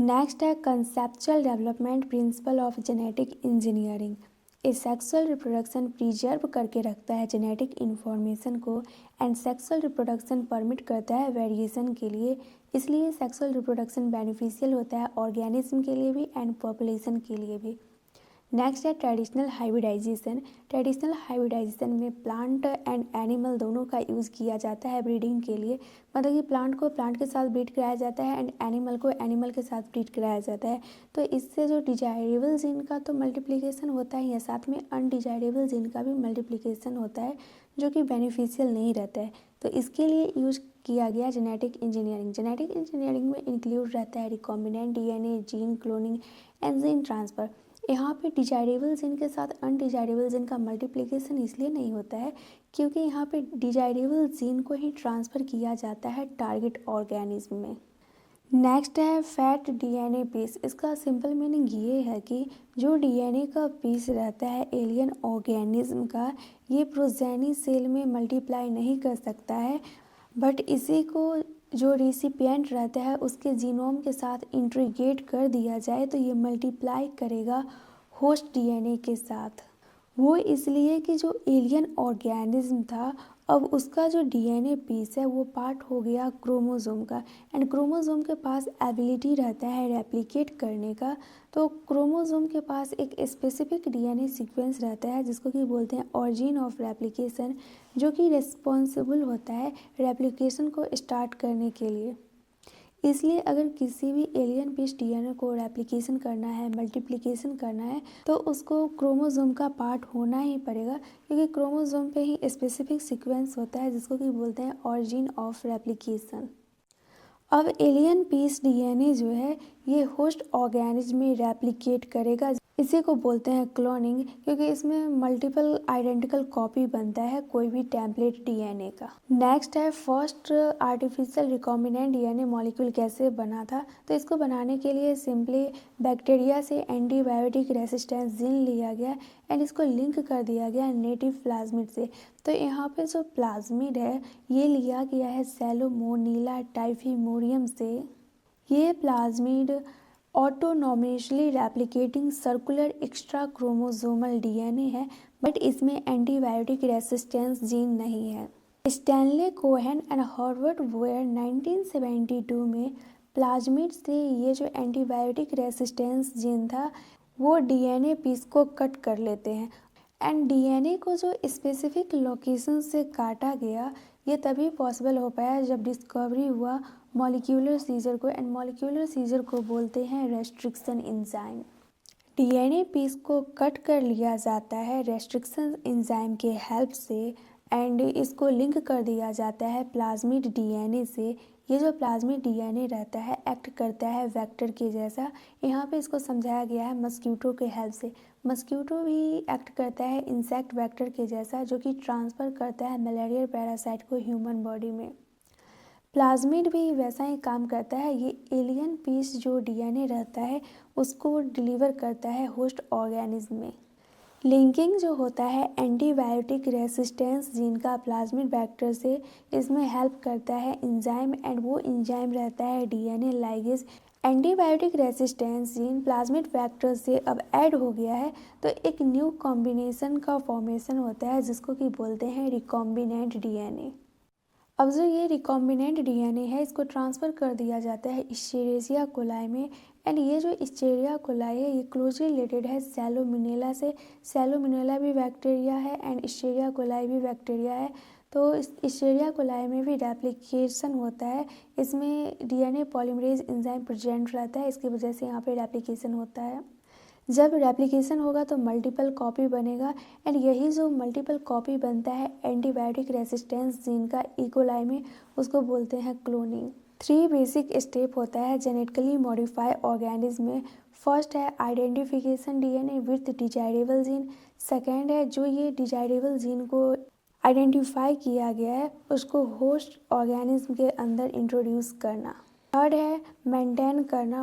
Next है conceptual development principle of genetic engineering. A sexual reproduction preserve करके रखता है जेनेटिक इन्फॉर्मेशन को एंड सेक्सुअल रिप्रोडक्शन परमिट करता है वेरिएशन के लिए। इसलिए सेक्सुअल रिप्रोडक्शन बेनिफिशियल होता है ऑर्गेनिज्म के लिए भी एंड पॉपुलेशन के लिए भी। नेक्स्ट है ट्रेडिशनल हाइब्रिडाइजेशन। ट्रेडिशनल हाइब्रिडाइजेशन में प्लांट एंड एनिमल दोनों का यूज़ किया जाता है ब्रीडिंग के लिए। मतलब कि प्लांट को प्लांट के साथ ब्रीड कराया जाता है एंड एनिमल को एनिमल के साथ ब्रीड कराया जाता है। तो इससे जो डिजायरेबल जीन का तो मल्टीप्लिकेशन होता ही है, साथ में अनडिजायरेबल जीन का भी मल्टीप्लिकेशन होता है जो कि बेनिफिशियल नहीं रहता है। तो इसके लिए यूज़ किया गया जेनेटिक इंजीनियरिंग। जेनेटिक इंजीनियरिंग में इंक्लूड रहता है recombinant DNA, gene cloning and gene transfer. यहाँ पे डिजायरेबल जीन के साथ अनडिजायरेबल जीन का मल्टीप्लिकेशन इसलिए नहीं होता है क्योंकि यहाँ पे डिजायरेबल जीन को ही ट्रांसफ़र किया जाता है टारगेट ऑर्गेनिज्म में। नेक्स्ट है फैट डीएनए पीस। इसका सिंपल मीनिंग ये है कि जो डीएनए का पीस रहता है एलियन ऑर्गेनिज्म का, ये प्रोजेनी सेल में मल्टीप्लाई नहीं कर सकता है, बट इसी को जो रिसिपिएंट रहता है उसके जीनोम के साथ इंटीग्रेट कर दिया जाए तो ये मल्टीप्लाई करेगा होस्ट डीएनए के साथ। वो इसलिए कि जो एलियन ऑर्गेनिज्म था अब उसका जो डीएनए पीस है वो पार्ट हो गया क्रोमोसोम का एंड क्रोमोसोम के पास एबिलिटी रहता है रेप्लिकेट करने का। तो क्रोमोसोम के पास एक स्पेसिफिक डीएनए सीक्वेंस रहता है जिसको कि बोलते हैं ऑरिजिन ऑफ रेप्लिकेशन, जो कि रिस्पॉन्सिबल होता है रेप्लिकेशन को स्टार्ट करने के लिए। इसलिए अगर किसी भी एलियन पीस डीएनए को रेप्लिकेशन करना है, मल्टीप्लिकेशन करना है, तो उसको क्रोमोसोम का पार्ट होना ही पड़ेगा क्योंकि क्रोमोसोम पे ही स्पेसिफिक सीक्वेंस होता है जिसको कि बोलते हैं ऑरिजिन ऑफ रेप्लिकेशन। अब एलियन पीस डीएनए जो है ये होस्ट ऑर्गेनिज्म में रेप्लिकेट करेगा, इसी को बोलते हैं क्लोनिंग, क्योंकि इसमें मल्टीपल आइडेंटिकल कॉपी बनता है कोई भी टेम्पलेट डीएनए का। नेक्स्ट है first artificial recombinant DNA molecule कैसे बना था। तो इसको बनाने के लिए सिंपली बैक्टीरिया से एंटीबायोटिक रेसिस्टेंस जीन लिया गया एंड इसको लिंक कर दिया गया नेटिव प्लाज्मिड से। तो यहाँ पे जो प्लाज्मिड है ये लिया गया है सैलोमोनीला टाइफिमोरियम से। ये plasmid autonomously replicating circular extra chromosomal DNA है, बट इसमें एंटीबायोटिक रेसिस्टेंस जीन नहीं है। Stanley Cohen and Howard Boyer 1972 में प्लाज्मिड से ये जो एंटीबायोटिक रेसिस्टेंस जीन था वो डीएनए पीस को कट कर लेते हैं एंड डीएनए को जो स्पेसिफिक लोकेशन से काटा गया ये तभी पॉसिबल हो पाया जब डिस्कवरी हुआ मॉलिक्यूलर सीजर को, एंड मॉलिक्यूलर सीजर को बोलते हैं रेस्ट्रिक्शन एंजाइम। डीएनए पीस को कट कर लिया जाता है रेस्ट्रिक्शन एंजाइम के हेल्प से एंड इसको लिंक कर दिया जाता है प्लाज्मिड डीएनए से। ये जो प्लाज्मिड डीएनए रहता है एक्ट करता है वेक्टर के जैसा। यहाँ पे इसको समझाया गया है मस्क्यूटो के हेल्प से। मस्क्यूटो भी एक्ट करता है इंसेक्ट वेक्टर के जैसा जो कि ट्रांसफ़र करता है मलेरिया पैरासाइट को ह्यूमन बॉडी में। प्लाज्मिड भी वैसा ही काम करता है। ये एलियन पीस जो डीएनए रहता है उसको डिलीवर करता है होस्ट ऑर्गेनिज्म में। लिंकिंग जो होता है एंटीबायोटिक रेसिस्टेंस जीन का प्लाज्मिड वेक्टर से, इसमें हेल्प करता है एंजाइम एंड वो एंजाइम रहता है DNA ligase. Antibiotic resistance gene plasmid vector से अब ऐड हो गया है तो एक न्यू कॉम्बिनेशन का फॉर्मेशन होता है जिसको कि बोलते हैं रिकॉम्बिनेंट डीएनए। अब जो ये रिकॉम्बिनेंट डीएनए है इसको ट्रांसफ़र कर दिया जाता है इश्चेरिया कोलाई में एंड ये जो इश्चेरिया कोलाई है ये क्लोजली रिलेटेड है सैलोमोनेला से। सैलोमोनेला भी बैक्टीरिया है एंड इश्चेरिया कोलाई भी बैक्टीरिया है। तो इस इश्चेरिया कोलाई में भी रेप्लिकेशन होता है, इसमें डीएनए पॉलीमरेज एंजाइम प्रेजेंट रहता है, इसकी वजह से यहाँ पे रेप्लिकेशन होता है। जब रेप्लिकेशन होगा तो मल्टीपल कॉपी बनेगा एंड यही जो मल्टीपल कॉपी बनता है एंटीबायोटिक रेसिस्टेंस जीन का इकोलाई में उसको बोलते हैं क्लोनिंग। 3 बेसिक स्टेप होता है जेनेटिकली मॉडिफाई ऑर्गेनिज्म में। फर्स्ट है identification DNA with desirable gene. Second है जो ये डिजायरेबल जीन को आइडेंटिफाई किया गया है उसको होस्ट ऑर्गेनिज्म के अंदर इंट्रोड्यूस करना। थर्ड है मेंटेन करना